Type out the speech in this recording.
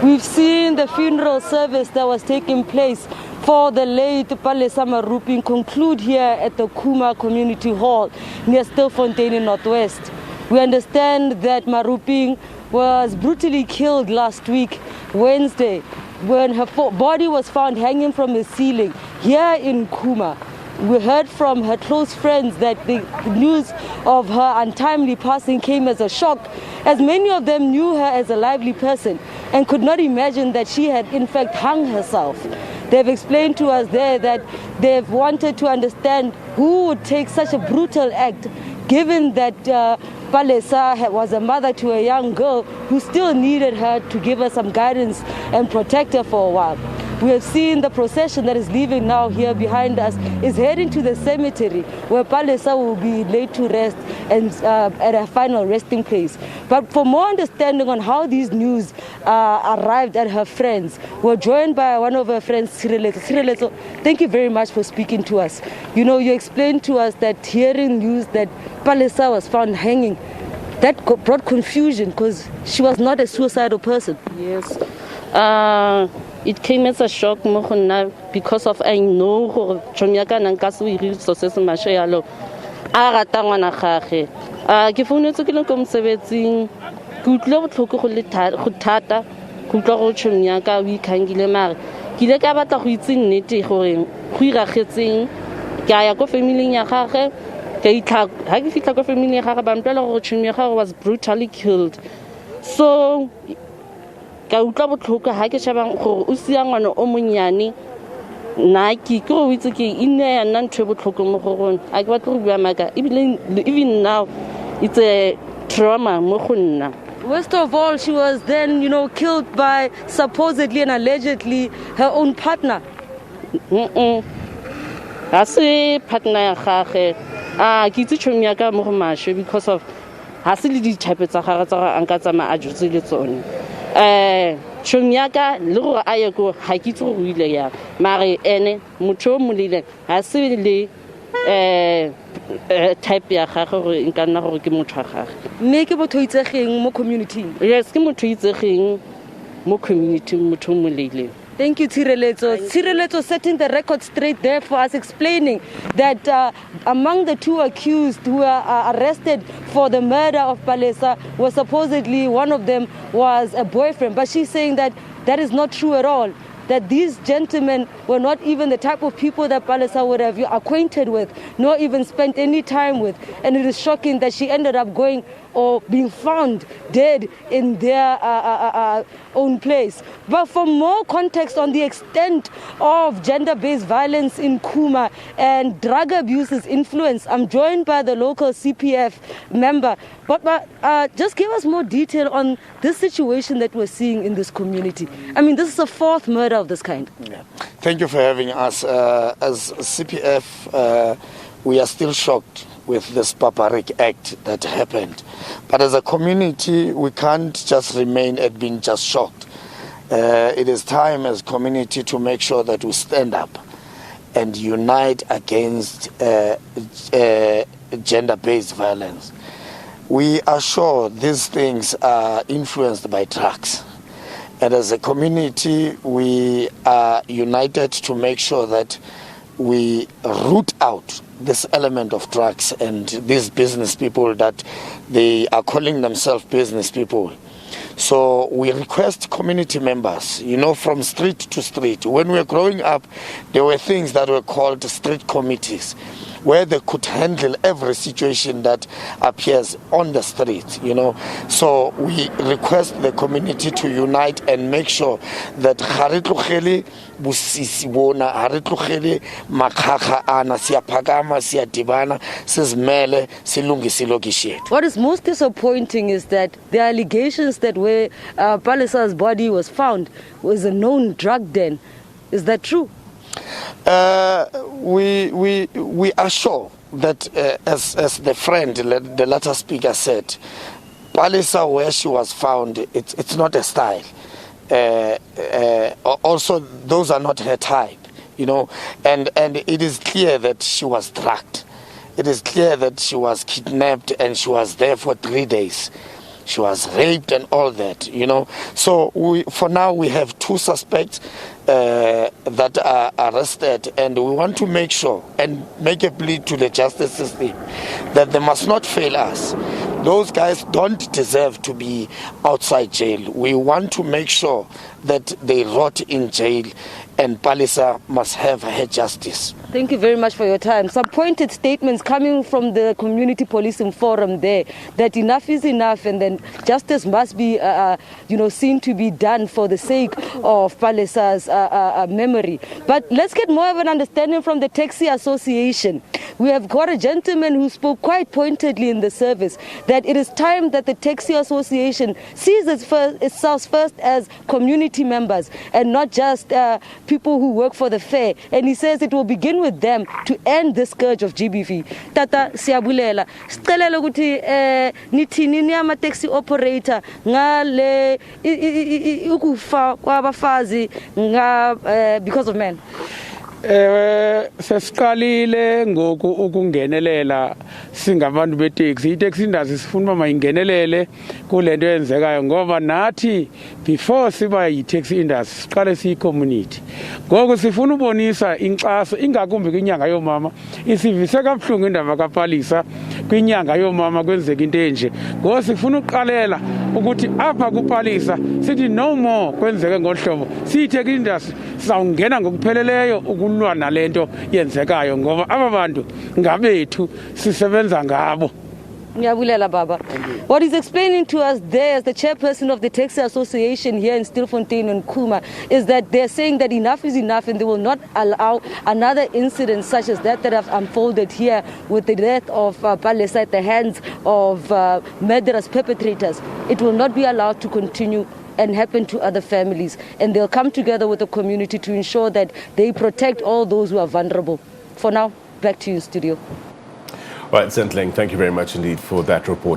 We've seen the funeral service that was taking place for the late Palesa Maruping conclude here at the Khuma Community Hall near Stilfontein in Northwest. We understand that Maruping was brutally killed last week, Wednesday, when her body was found hanging from the ceiling here in Khuma. We heard from her close friends that the news of her untimely passing came as a shock, as many of them knew her as a lively person and could not imagine that she had in fact hung herself. They've explained to us there that they've wanted to understand who would take such a brutal act, given that Palesa was a mother to a young girl who still needed her to give her some guidance and protect her for a while. We have seen the procession that is leaving now here behind us is heading to the cemetery where Palesa will be laid to rest and at a final resting place. But for more understanding on how these news arrived at her friends, we're joined by one of her friends, Stilfontein. Thank you very much for speaking to us. You know, you explained to us that hearing news that Palesa was found hanging, that brought confusion because she was not a suicidal person. Yes. It came as a shock because of I know Chomiaka Nankasu resources Mashayalo. Aratangwana Hake. Gifuno to Kilocom 17, good love Hutata, Kutaro Chomiaka, we can Gilemar. Gilekabata Huitzin Niti Horing, Huira Hitzing, Gayako family Yahake, Hagifika family Harabambella Chomiaka was brutally killed. So, ka utlwa botlhoko ha ke shebang gore o sia ngwana o monyane nna ke go itse ke ine ya nna ntwe botlhoko mo go rona a ke batla go bua maka even now it's a trauma mo go nna. Worst of all, she was then, killed by supposedly and allegedly her own partner. Ha se partner ya gagwe ke itse tšhomi ya ka mo go mashe because of ha se le ditšhape tsa gagwe tsa a nka tsama a jutse le tsone. Chomiaka le gore a ye go ha ke itse go ile ya mare ene motho o molile ha se le type ya gagwe gore e ka nna gore ke motho wa gagwe. Mme ke motho itsegeng mo community. Yes, ke motho itsegeng mo community motho molile. Thank you, Tshireletso, setting the record straight there for us, explaining that among the two accused who were arrested for the murder of Palesa was supposedly one of them was a boyfriend. But she's saying that that is not true at all, that these gentlemen were not even the type of people that Palesa would have acquainted with, nor even spent any time with. And it is shocking that she ended up going or being found dead in their own place. But for more context on the extent of gender-based violence in Khuma and drug abuse's influence, I'm joined by the local CPF member. But just give us more detail on this situation that we're seeing in this community. I mean, this is the fourth murder of this kind. Yeah. Thank you for having us. As CPF, we are still shocked with this barbaric act that happened. But as a community, we can't just remain at being just shocked. It is time as a community to make sure that we stand up and unite against gender-based violence. We are sure these things are influenced by drugs. And as a community, we are united to make sure that we root out this element of drugs and these business people that they are calling themselves business people. So we request community members, from street to street. When we were growing up, there were things that were called street committees, where they could handle every situation that appears on the street, So we request the community to unite and make sure that what is most disappointing is that the allegations that where Palesa's body was found was a known drug den. Is that true? We are sure that as the friend, the latter speaker said, Palesa, where she was found, it's not a style. Also, those are not her type, and it is clear that she was drugged. It is clear that she was kidnapped and she was there for 3 days. she was raped and all that, you know. So for now we have 2 suspects that are arrested, and we want to make sure and make a plea to the justice system that they must not fail us. Those guys don't deserve to be outside jail. We want to make sure that they rot in jail, and Palesa must have her justice. Thank you very much for your time. Some pointed statements coming from the Community Policing Forum there, that enough is enough, and then justice must be seen to be done for the sake of Palesa's memory. But let's get more of an understanding from the Taxi Association. We have got a gentleman who spoke quite pointedly in the service that it is time that the Taxi Association sees itself first as community members and not just people who work for the fair. And he says it will begin with them to end the scourge of GBV. Tata siyabulela. Sicela ukuthi nithini ni ama taxi operator ngale ukufa kwabafazi because of men. Sesiqalile ngoku ukungenelela singabantu beTaxi. iTaxi industry sifuna uma ingenelele kulento eyenzekayo ngoba nathi before siba yiTaxi industry siqale siyicommunity. Ngoku sifuna ubonisa inkxaso ingakumbi kwinyanga yomama. Isivise kabuhlungu indaba kaPalesa kwinyanga yomama kwenzeka into enje. Ngoku sifuna uqalela ukuthi apha kuPalesa sithi no more kwenzeke ngohlobo. SiyiTaxi industry sawungena ngokupheleleyo ukulwa nalento yenzekayo ngoba aba bantu ngabethu sisebenza ngabo. Ngiyabulela baba. What he's explaining to us there as the chairperson of the Taxi Association here in Stilfontein and Khuma is that they're saying that enough is enough and they will not allow another incident such as that have unfolded here with the death of Palesa at the hands of murderous perpetrators. It will not be allowed to continue and happen to other families, and they'll come together with the community to ensure that they protect all those who are vulnerable. For now, back to you, studio. Right, Sentleeng, thank you very much indeed for that report.